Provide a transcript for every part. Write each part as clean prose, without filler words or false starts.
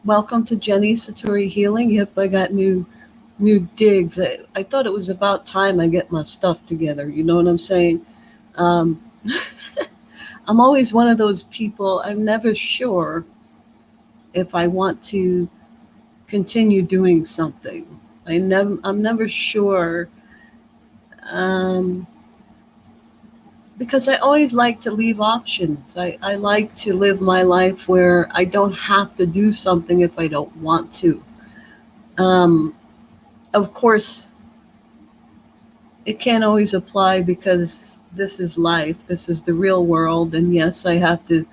Welcome to Jenny Satori Healing. Yep, I got new digs. I thought it was about time I get my stuff together. You know what I'm saying? Um, I'm always one of those people. I'm never sure if I want to continue doing something. I'm never sure um, because I always like to leave options. I like to live my life where I don't have to do something if I don't want to. Um, of course, it can't always apply because this is life. This is the real world. And yes, I have to,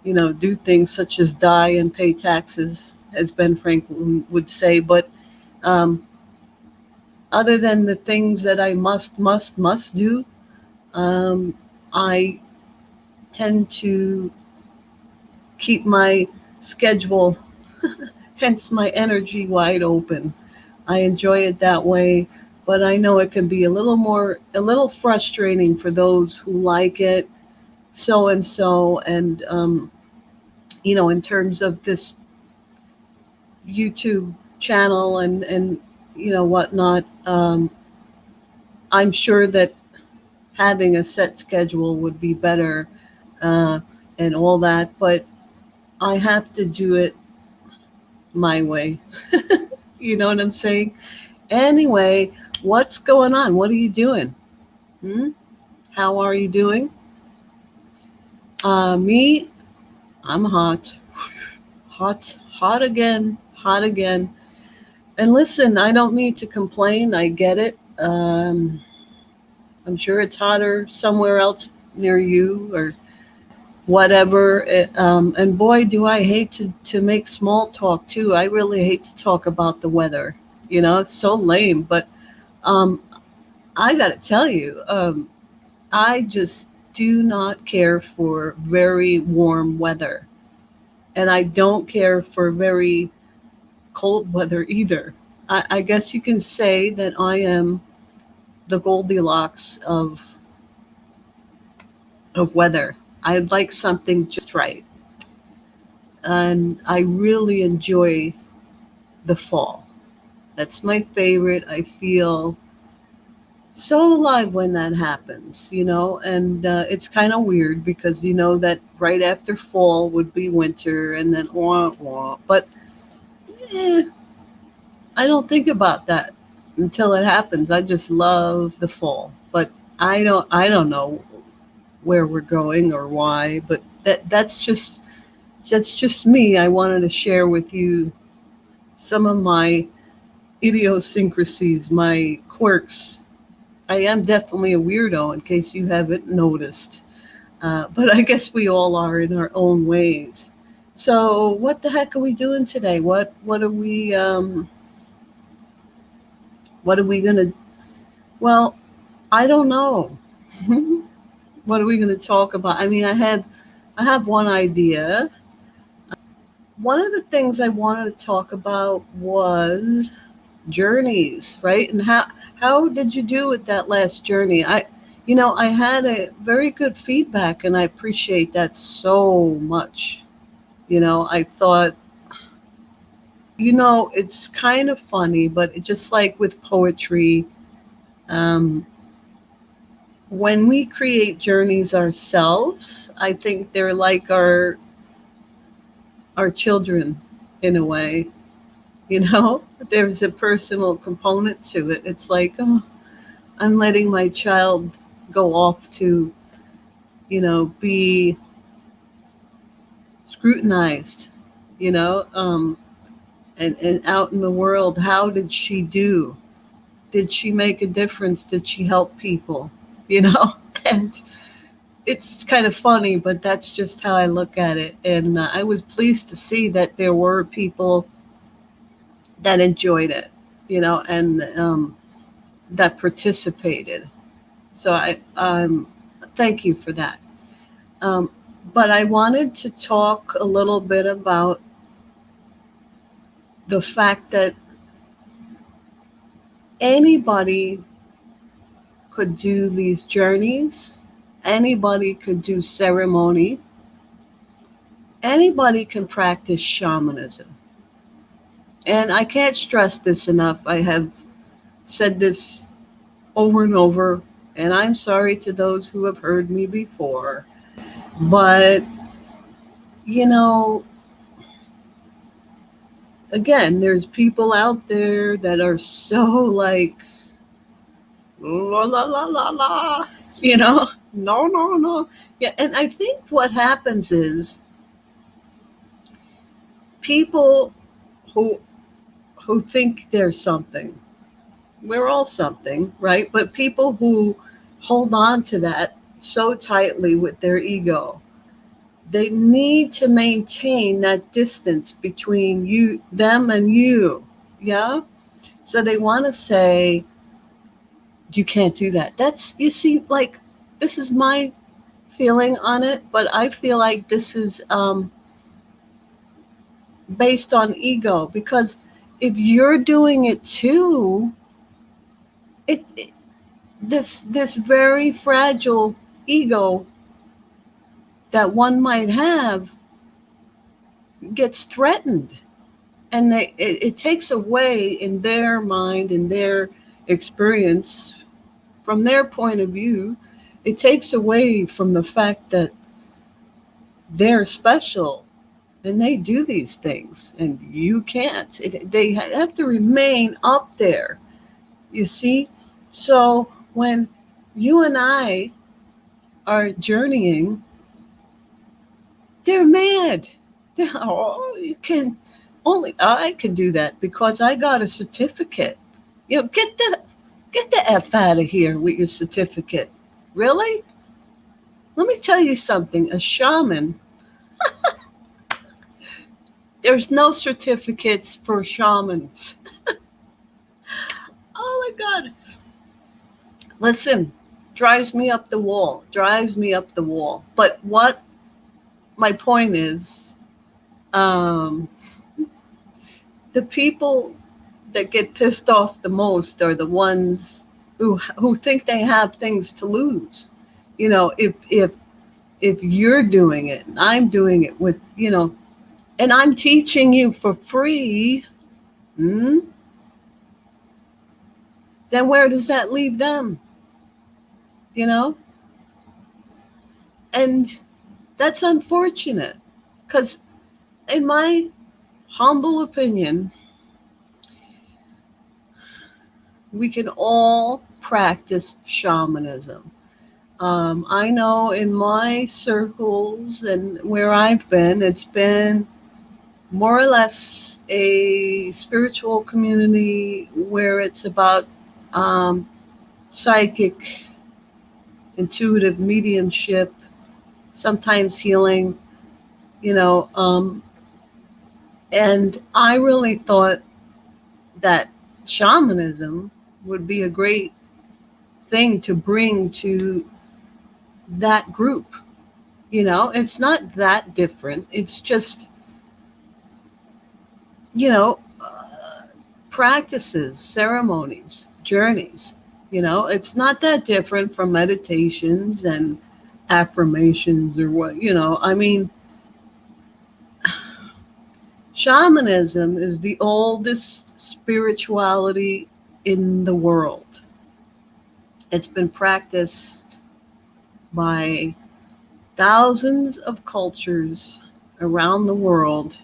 do things such as die and pay taxes, as Ben Franklin would say. But um, other than the things that I must do, um, I tend to keep my schedule, hence my energy, wide open. I enjoy it that way, but I know it can be a little frustrating for those who like it so and so. And, in terms of this YouTube channel and whatnot, I'm sure that having a set schedule would be better uh, and all that, but I have to do it my way. You know what I'm saying? Anyway, what's going on? What are you doing? Hmm? How are you doing? Me, I'm hot. Hot again, hot again. And listen, I don't mean to complain. I get it. I'm sure it's hotter somewhere else near you or whatever. And boy, do I hate to make small talk too. I really hate to talk about the weather. It's so lame. But um, I got to tell you, I just do not care for very warm weather. And I don't care for very cold weather either. I guess you can say that I am the Goldilocks of weather. I'd like something just right. And I really enjoy the fall. That's my favorite. I feel so alive when that happens, and it's kind of weird because you know that right after fall would be winter and then wah, wah. But eh, I don't think about that until it happens. I just love the fall. But I don't know where we're going or why, but that's just me. I wanted to share with you some of my idiosyncrasies, my quirks. I am definitely a weirdo, in case you haven't noticed. But I guess we all are in our own ways. So, what the heck are we doing today? What are we gonna? Well, I don't know. What are we gonna talk about? I mean, I have one idea. One of the things I wanted to talk about was journeys, right? And how did you do with that last journey? I had a very good feedback, and I appreciate that so much. I thought, it's kind of funny, but it just like with poetry, um, when we create journeys ourselves, I think they're like our children in a way. There's a personal component to it. It's like, oh, I'm letting my child go off to, be scrutinized, you know, um, and out in the world. How did she do? Did she make a difference? Did she help people? You know, and it's kind of funny, but that's just how I look at it. And I was pleased to see that there were people that enjoyed it, and that participated. So thank you for that. Um, but I wanted to talk a little bit about the fact that anybody could do these journeys, anybody could do ceremony, anybody can practice shamanism. And I can't stress this enough. I have said this over and over, and I'm sorry to those who have heard me before. But, you know, again, there's people out there that are so like, la la la la la, no, no, no. Yeah, and I think what happens is people who think they're something, we're all something, right? But people who hold on to that so tightly with their ego, they need to maintain that distance between them and you. Yeah. So they want to say, you can't do that. That's, you see, like, this is my feeling on it, but I feel like this is based on ego, because if you're doing it too, it this very fragile ego that one might have gets threatened, and it takes away in their mind, in their experience, from their point of view, it takes away from the fact that they're special and they do these things and you can't. They have to remain up there, you see. So when you and I are journeying, they're mad. Oh, you can, only I can do that because I got a certificate. Get the F out of here with your certificate. Really? Let me tell you something. A shaman, there's no certificates for shamans. Oh my God. Listen, drives me up the wall. Drives me up the wall. But what my point is, um, the people that get pissed off the most are the ones who think they have things to lose. If you're doing it and I'm doing it with, and I'm teaching you for free, hmm, then where does that leave them? You know? And that's unfortunate, because in my humble opinion, we can all practice shamanism. I know in my circles and where I've been, it's been more or less a spiritual community where it's about um, psychic, intuitive mediumship, sometimes healing, you know. And I really thought that shamanism would be a great thing to bring to that group. It's not that different. It's just, you know, practices, ceremonies, journeys. It's not that different from meditations and affirmations or what, I mean, shamanism is the oldest spirituality in the world. It's been practiced by thousands of cultures around the world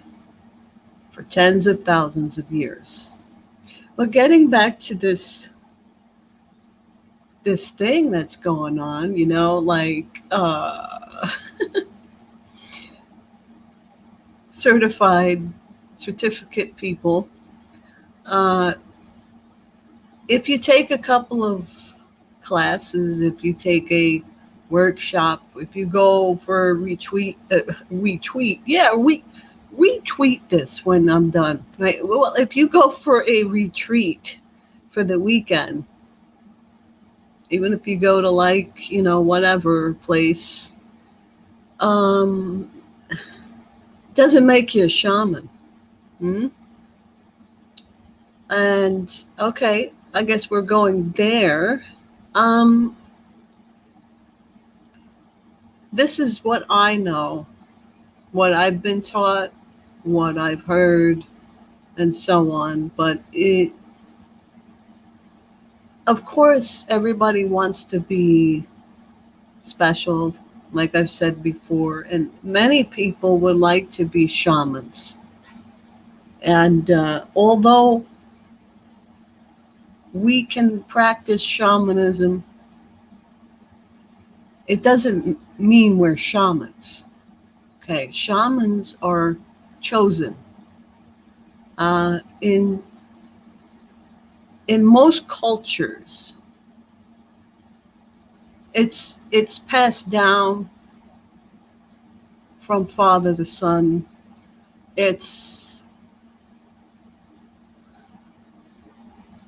for tens of thousands of years. But getting back to this thing that's going on, like certificate people, if you take a couple of classes, if you take a workshop, if you go for a retweet this when I'm done, right? Well, if you go for a retreat for the weekend, even if you go to whatever place, doesn't make you a shaman. Hmm? And okay, I guess we're going there. This is what I know, what I've been taught, what I've heard. and so on. But of course, everybody wants to be special, like I've said before, and many people would like to be shamans. And although we can practice shamanism, it doesn't mean we're shamans. Okay, shamans are chosen. In most cultures, it's passed down from father to son. It's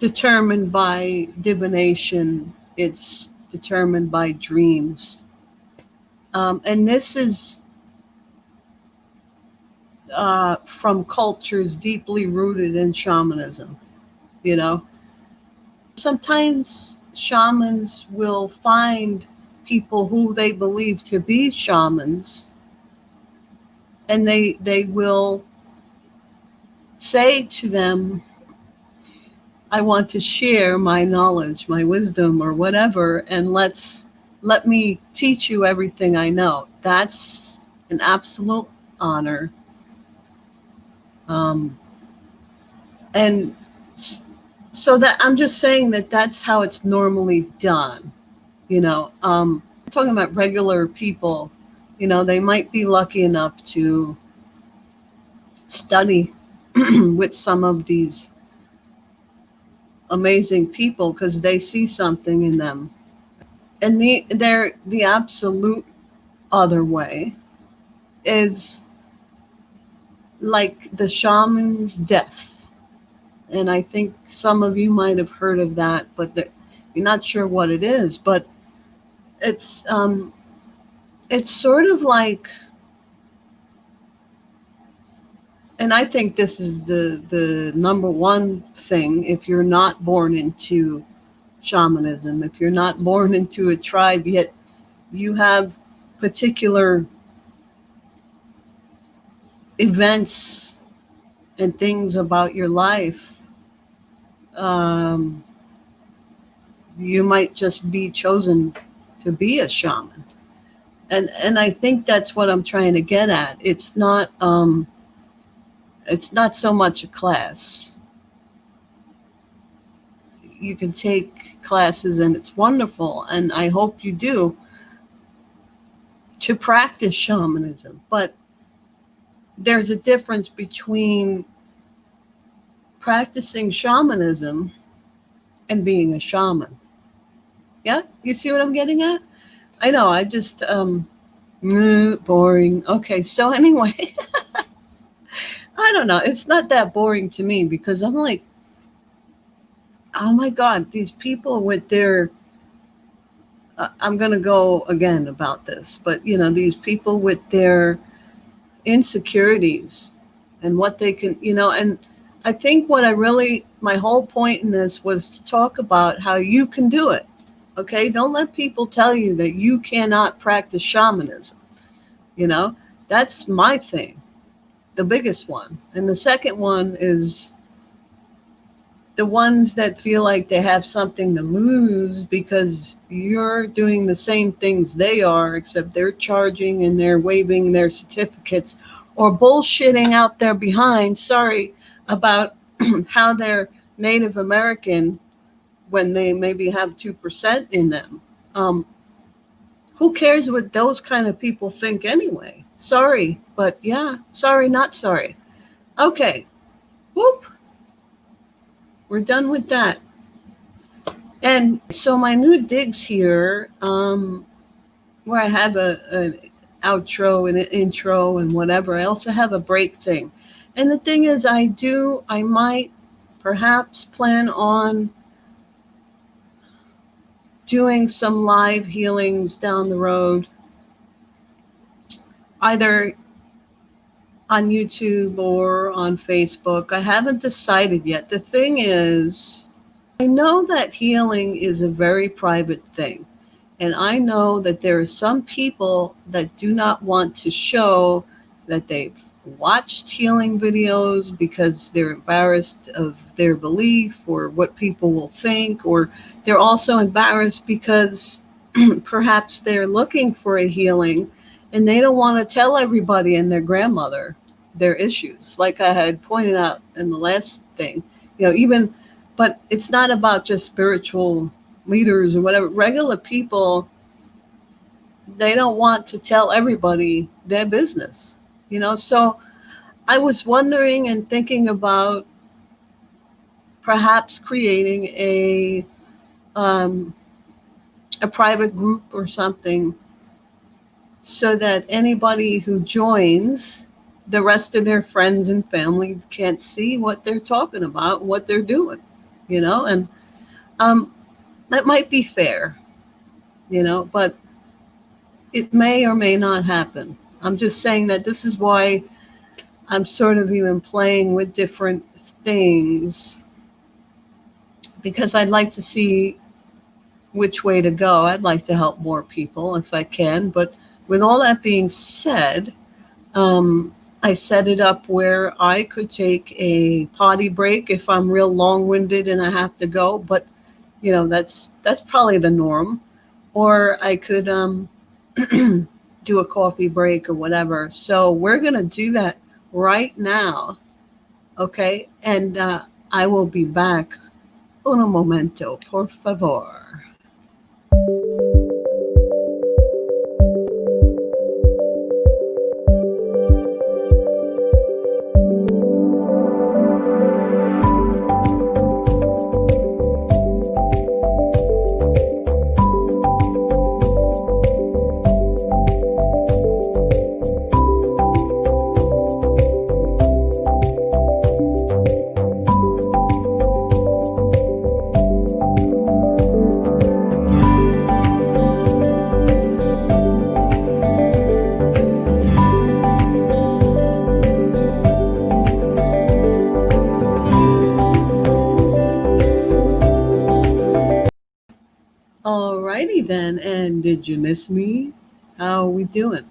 determined by divination. It's determined by dreams. And this is from cultures deeply rooted in shamanism. You know, sometimes shamans will find people who they believe to be shamans, and they will say to them, I want to share my knowledge, my wisdom, or whatever, and let me teach you everything I know. That's an absolute honor. And so that I'm just saying that that's how it's normally done. I'm talking about regular people. They might be lucky enough to study with some of these amazing people because they see something in them. And the absolute other way is like the shaman's death. And I think some of you might have heard of that, but you're not sure what it is. But it's sort of like, and I think this is the number one thing. If you're not born into shamanism, if you're not born into a tribe yet, you have particular events and things about your life. You might just be chosen to be a shaman. And I think that's what I'm trying to get at. It's not so much a class. You can take classes and it's wonderful, and I hope you do, to practice shamanism. But there's a difference between practicing shamanism and being a shaman. Yeah? You see what I'm getting at? I know, I just, boring. Okay, so anyway, I don't know. It's not that boring to me because I'm like, oh my God, these people with their, I'm going to go again about this, but these people with their insecurities and what they can, and I think my whole point in this was to talk about how you can do it. Okay, don't let people tell you that you cannot practice shamanism. That's my thing, the biggest one. And the second one is the ones that feel like they have something to lose because you're doing the same things they are, except they're charging and they're waiving their certificates or bullshitting out there behind, about how they're Native American when they maybe have 2% in them. Who cares what those kind of people think anyway? Sorry, but yeah, sorry, not sorry. Okay, whoop. We're done with that. And so my new digs here, where I have an outro and an intro and whatever, I also have a break thing. And the thing is, I might perhaps plan on doing some live healings down the road, either on YouTube or on Facebook. I haven't decided yet. The thing is, I know that healing is a very private thing. And I know that there are some people that do not want to show that they've watched healing videos because they're embarrassed of their belief or what people will think, or they're also embarrassed because perhaps they're looking for a healing and they don't want to tell everybody and their grandmother their issues, like I had pointed out in the last thing. Even, but it's not about just spiritual leaders or whatever. Regular people, they don't want to tell everybody their business. So I was wondering and thinking about perhaps creating a private group or something, so that anybody who joins, the rest of their friends and family can't see what they're talking about, what they're doing, and that might be fair, but it may or may not happen. I'm just saying that this is why I'm sort of even playing with different things, because I'd like to see which way to go. I'd like to help more people if I can. But with all that being said, I set it up where I could take a potty break if I'm real long-winded and I have to go. But, that's probably the norm. Or I could do a coffee break or whatever. So we're going to do that right now. Okay. And I will be back. Un momento, por favor. Alrighty then, and did you miss me? How are we doing?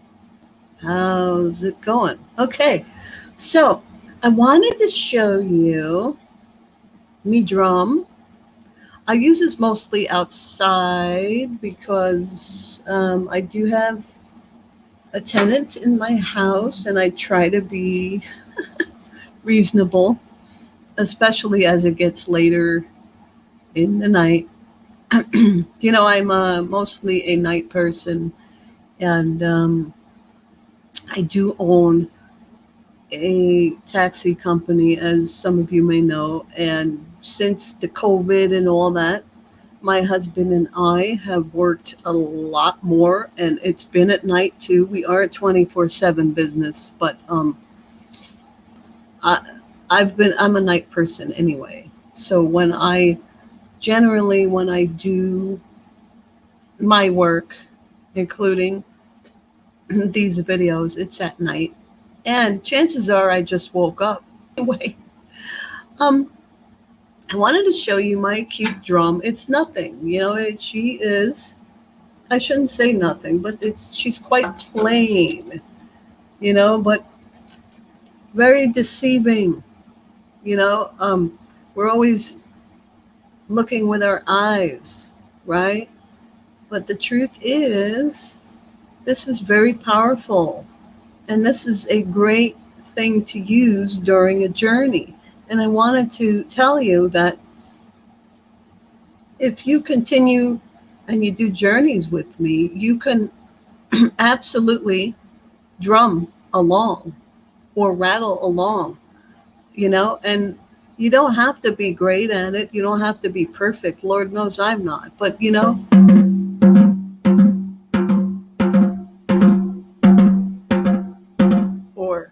How's it going? Okay, so I wanted to show you me drum. I use this mostly outside because I do have a tenant in my house, and I try to be reasonable, especially as it gets later in the night. I'm mostly a night person, and I do own a taxi company, as some of you may know. And since the COVID and all that, my husband and I have worked a lot more, and it's been at night too. We are a 24/7 business, but I, I'm a night person anyway. So when I do my work, including these videos, it's at night. And chances are I just woke up. Anyway, I wanted to show you my cute drum. It's nothing, she is, I shouldn't say nothing, but she's quite plain, but very deceiving, we're always looking with our eyes, right? But the truth is, this is very powerful. And this is a great thing to use during a journey. And I wanted to tell you that if you continue and you do journeys with me, you can absolutely drum along or rattle along, and you don't have to be great at it. You don't have to be perfect. Lord knows I'm not. But, or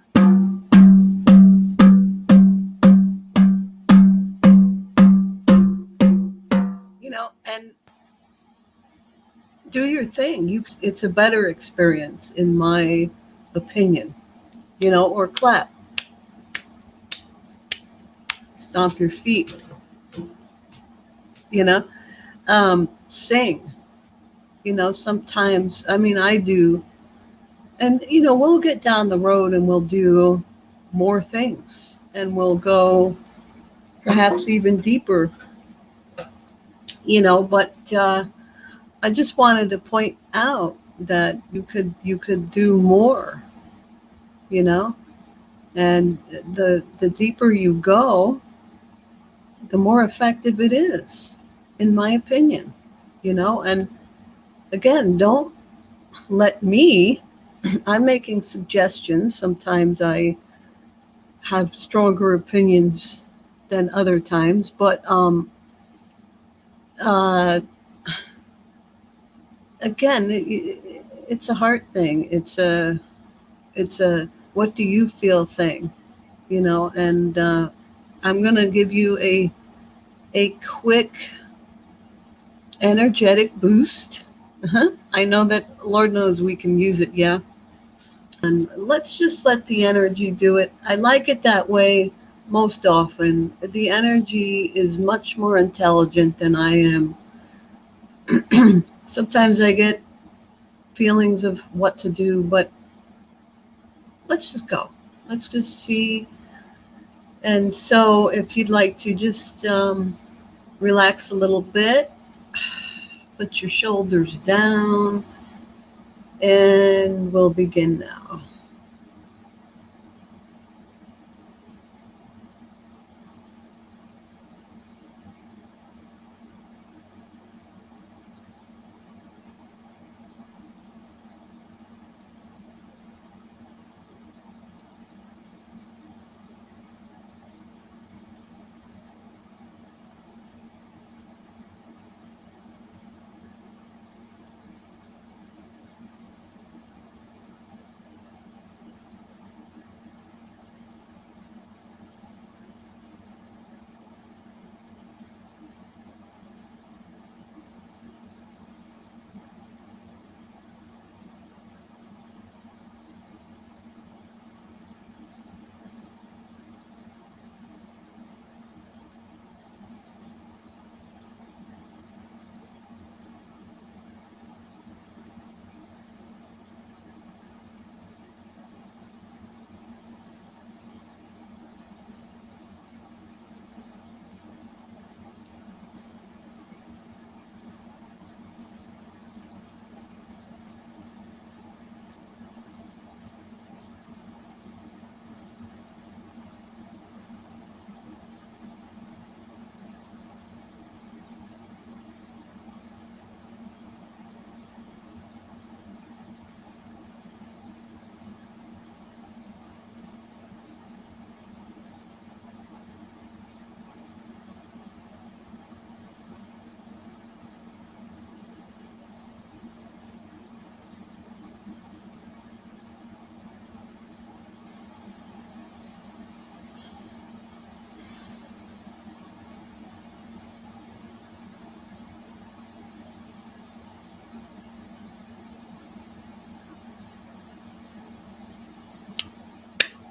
and do your thing. It's a better experience, in my opinion, or clap, stomp your feet, sing, sometimes, I do. And, we'll get down the road and we'll do more things, and we'll go perhaps even deeper, but I just wanted to point out that you could do more, you know, and the deeper you go, the more effective it is, in my opinion, and again, don't let me, I'm making suggestions. Sometimes I have stronger opinions than other times, but uh, again, it's a heart thing. It's a what do you feel thing, and I'm gonna give you a quick energetic boost. I know that Lord knows we can use it, yeah. And let's just let the energy do it. I like it that way most often. The energy is much more intelligent than I am. Sometimes I get feelings of what to do, but let's just go. Let's just see. And so, if you'd like to just relax a little bit, put your shoulders down, and we'll begin now.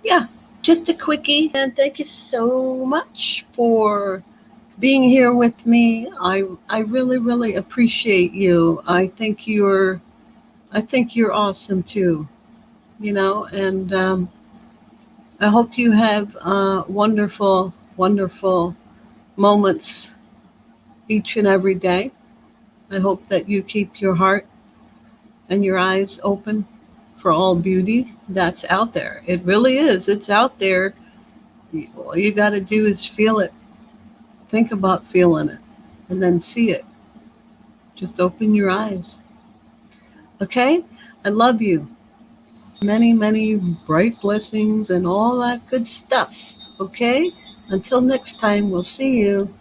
Yeah, just a quickie. And thank you so much for being here with me. I really really appreciate you. I think you're awesome too. And I hope you have wonderful wonderful moments each and every day. I hope that you keep your heart and your eyes open for all beauty that's out there. It really is. It's out there. All you got to do is feel it. Think about feeling it and then see it. Just open your eyes. Okay? I love you. Many, many bright blessings and all that good stuff. Okay? Until next time, we'll see you.